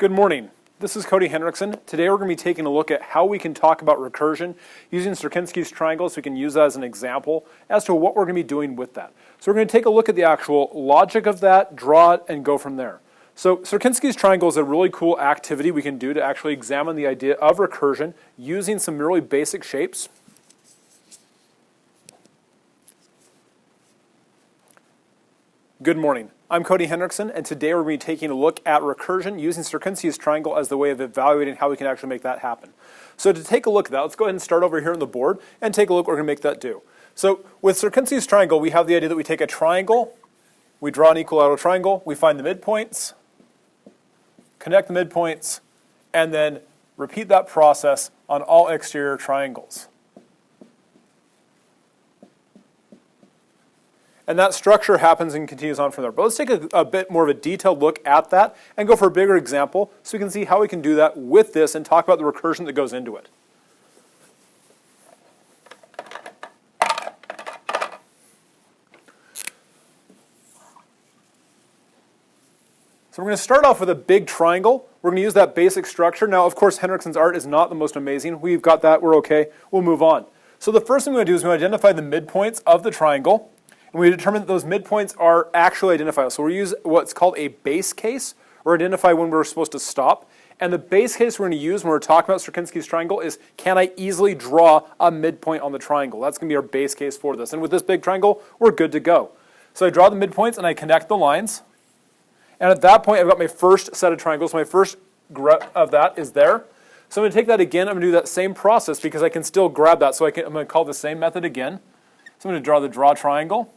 Good morning. This is Cody Henriksen. Today we're going to be taking a look at how we can talk about recursion using Sierpiński's triangle, so we can use that as an example as to what we're going to be doing with that. So we're going to take a look at the actual logic of that, draw it, and go from there. So Sierpiński's triangle is a really cool activity we can do to actually examine the idea of recursion using some really basic shapes. Good morning. I'm Cody Henriksen, and today we're going to be taking a look at recursion using Sierpiński's triangle as the way of evaluating how we can actually make that happen. So to take a look at that, let's go ahead and start over here on the board and take a look what we're going to make that do. So with Sierpiński's triangle, we have the idea that we take a triangle, we draw an equilateral triangle, we find the midpoints, connect the midpoints, and then repeat that process on all exterior triangles. And that structure happens and continues on from there. But let's take a bit more of a detailed look at that and go for a bigger example so we can see how we can do that with this and talk about the recursion that goes into it. So we're going to start off with a big triangle. We're going to use that basic structure. Now, of course, Henriksen's art is not the most amazing. We've got that. We're okay. We'll move on. So the first thing we're going to do is we're going to identify the midpoints of the triangle. And we determine that those midpoints are actually identifiable. So we use what's called a base case, or identify when we're supposed to stop. And the base case we're going to use when we're talking about Sierpiński's triangle is, can I easily draw a midpoint on the triangle? That's going to be our base case for this. And with this big triangle, we're good to go. So I draw the midpoints and I connect the lines. And at that point, I've got my first set of triangles. So my first of that is there. So I'm going to take that again. I'm going to do that same process because I can still grab that. So I'm going to call the same method again. So I'm going to draw the draw triangle.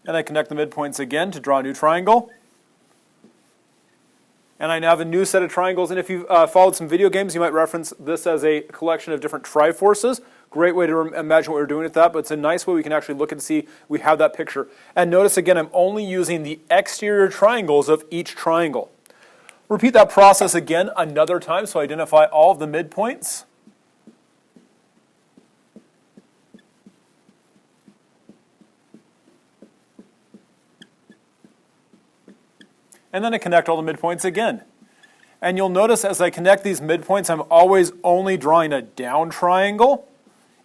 And I connect the midpoints again to draw a new triangle. And I now have a new set of triangles. And if you've followed some video games, you might reference this as a collection of different triforces. Great way to imagine what we're doing with that, but it's a nice way we can actually look and see we have that picture. And notice again, I'm only using the exterior triangles of each triangle. Repeat that process again another time, so identify all of the midpoints. And then I connect all the midpoints again. And you'll notice as I connect these midpoints, I'm always only drawing a down triangle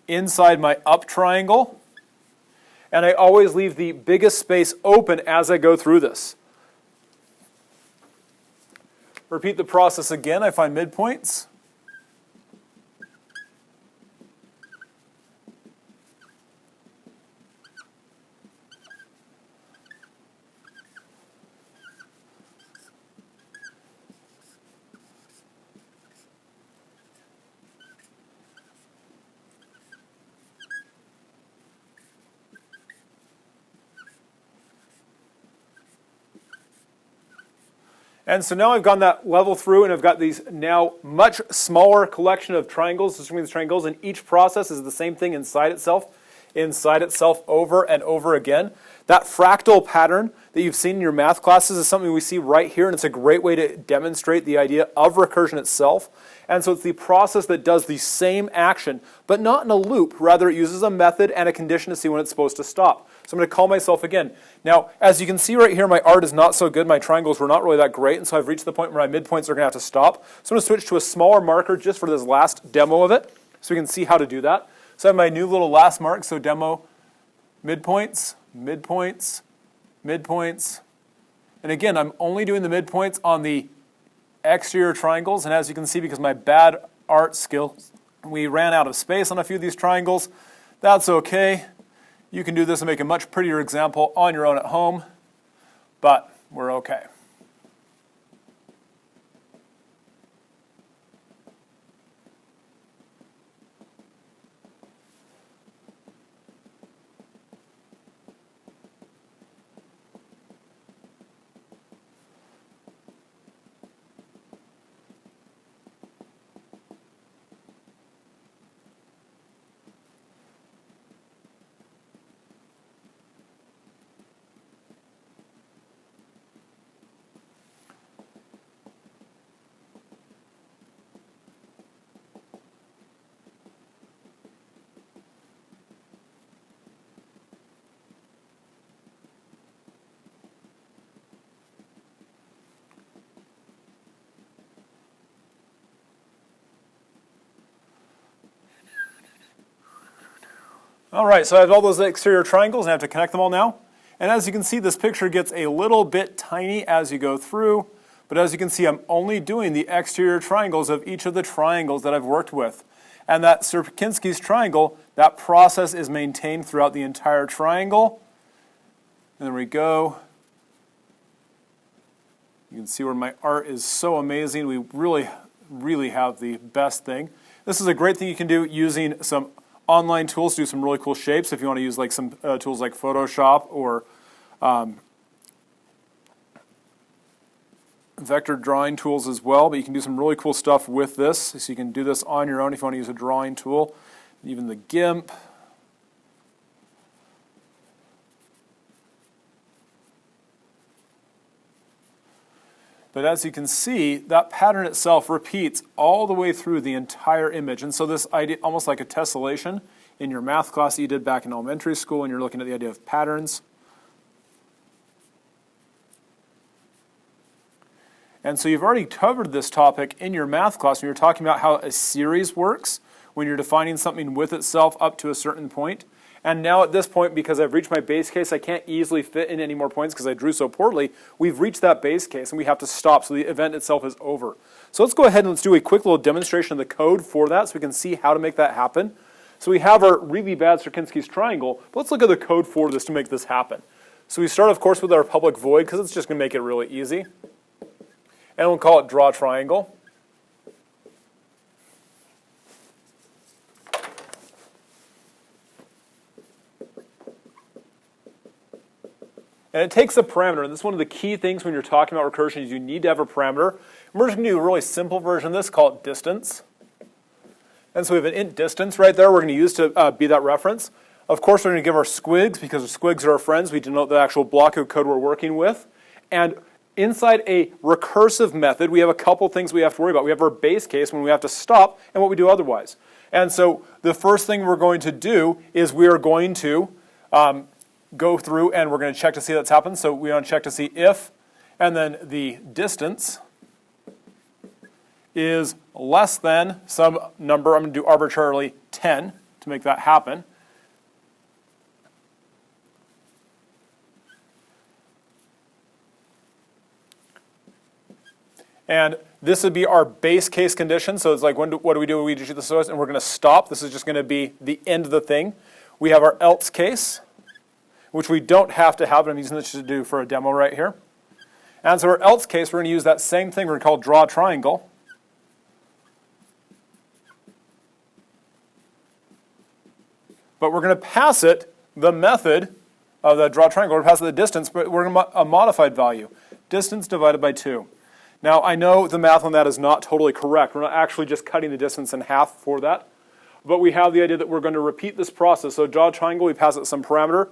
inside my up triangle. And I always leave the biggest space open as I go through this. Repeat the process again. I find midpoints. And so now I've gone that level through and I've got these now much smaller collection of triangles, these triangles, and each process is the same thing inside itself over and over again. That fractal pattern that you've seen in your math classes is something we see right here, and it's a great way to demonstrate the idea of recursion itself. And so it's the process that does the same action, but not in a loop. Rather, it uses a method and a condition to see when it's supposed to stop. So I'm going to call myself again. Now, as you can see right here, my art is not so good. My triangles were not really that great, and so I've reached the point where my midpoints are going to have to stop. So I'm going to switch to a smaller marker just for this last demo of it, so we can see how to do that. So I have my new little last mark, so demo, midpoints, midpoints, midpoints. And again, I'm only doing the midpoints on the exterior triangles, and as you can see, because my bad art skills, we ran out of space on a few of these triangles. That's okay. You can do this and make a much prettier example on your own at home, but we're okay. All right, so I have all those exterior triangles and I have to connect them all now. And as you can see, this picture gets a little bit tiny as you go through, but as you can see, I'm only doing the exterior triangles of each of the triangles that I've worked with. And that Sierpiński's triangle, that process is maintained throughout the entire triangle. And there we go. You can see where my art is so amazing. We really have the best thing. This is a great thing you can do using some online tools to do some really cool shapes if you want to use like some tools like Photoshop or vector drawing tools as well, but you can do some really cool stuff with this. So you can do this on your own if you want to use a drawing tool, even the GIMP. But as you can see, that pattern itself repeats all the way through the entire image. And so this idea, almost like a tessellation in your math class that you did back in elementary school, and you're looking at the idea of patterns. And so you've already covered this topic in your math class when you're talking about how a series works, when you're defining something with itself up to a certain point. And now at this point, because I've reached my base case, I can't easily fit in any more points because I drew so poorly. We've reached that base case and we have to stop, so the event itself is over. So let's go ahead and let's do a quick little demonstration of the code for that so we can see how to make that happen. So we have our really bad Sierpiński's triangle, but let's look at the code for this to make this happen. So we start, of course, with our public void because it's just going to make it really easy. And we'll call it draw triangle. And it takes a parameter, and this is one of the key things when you're talking about recursion is you need to have a parameter. And we're just going to do a really simple version of this, call it distance. And so we have an int distance right there we're going to use to be that reference. Of course, we're going to give our squigs, because squigs are our friends. We denote the actual block of code we're working with. And inside a recursive method, we have a couple things we have to worry about. We have our base case when we have to stop and what we do otherwise. And so the first thing we're going to do is we are going to go through and we're going to check to see that's happened. So we want to check to see if, and then the distance is less than some number. I'm going to do arbitrarily 10 to make that happen. And this would be our base case condition. So it's like, what do we do? We do the source, and we're going to stop. This is just going to be the end of the thing. We have our else case, which we don't have to have, but I'm using this to do for a demo right here. And so our else case, we're going to use that same thing. We're going to call draw triangle. But we're going to pass it the method of the draw triangle. We're going to pass it the distance, but we're going to a modified value. Distance divided by 2. Now, I know the math on that is not totally correct. We're not actually just cutting the distance in half for that. But we have the idea that we're going to repeat this process. So draw triangle, we pass it some parameter.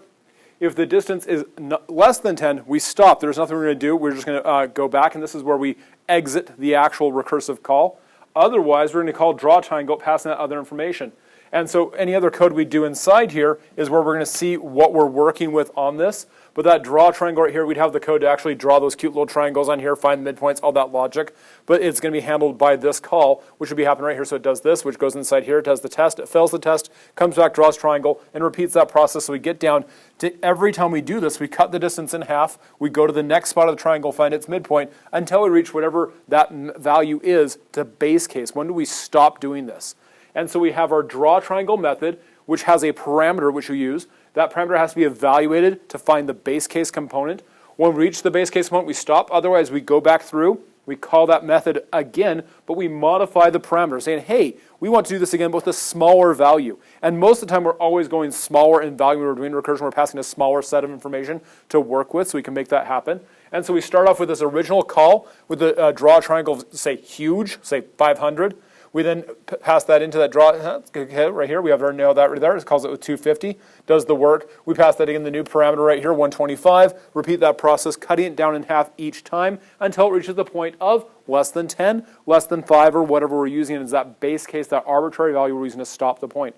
If the distance is less than 10, we stop. There's nothing we're going to do. We're just going to go back, and this is where we exit the actual recursive call. Otherwise, we're going to call draw triangle, passing that other information. And so any other code we do inside here is where we're going to see what we're working with on this. But that draw triangle right here, we'd have the code to actually draw those cute little triangles on here, find midpoints, all that logic. But it's going to be handled by this call, which would be happening right here. So it does this, which goes inside here, it does the test, it fails the test, comes back, draws triangle, and repeats that process. So we get down to every time we do this, we cut the distance in half, we go to the next spot of the triangle, find its midpoint, until we reach whatever that value is to base case. When do we stop doing this? And so we have our draw triangle method, which has a parameter which we use. That parameter has to be evaluated to find the base case component. When we reach the base case component, we stop. Otherwise, we go back through. We call that method again, but we modify the parameter, saying, hey, we want to do this again with a smaller value. And most of the time, we're always going smaller in value when we're doing recursion. We're passing a smaller set of information to work with, so we can make that happen. And so we start off with this original call with the draw triangle, say huge, say 500. We then pass that into that draw right here. We have our nail that right there. It calls it with 250. Does the work. We pass that in the new parameter right here, 125. Repeat that process, cutting it down in half each time until it reaches the point of less than 10, less than 5, or whatever we're using as that base case, that arbitrary value we're using to stop the point.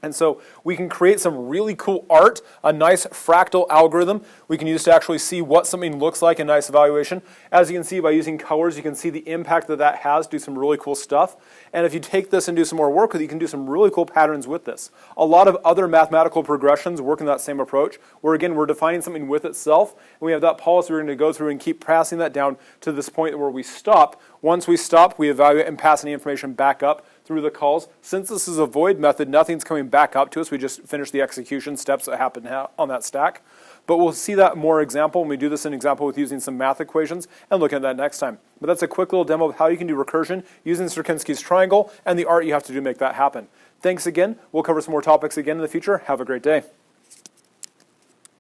And so we can create some really cool art, a nice fractal algorithm we can use to actually see what something looks like in nice evaluation. As you can see by using colors, you can see the impact that that has, do some really cool stuff. And if you take this and do some more work with it, you can do some really cool patterns with this. A lot of other mathematical progressions work in that same approach, where again, we're defining something with itself, and we have that policy we're going to go through and keep passing that down to this point where we stop. Once we stop, we evaluate and pass any information back up through the calls. Since this is a void method, nothing's coming back up to us. We just finish the execution steps that happen on that stack. But we'll see that more example when we do this in example with using some math equations and look at that next time. But that's a quick little demo of how you can do recursion using Sierpiński's triangle and the art you have to do to make that happen. Thanks again. We'll cover some more topics again in the future. Have a great day.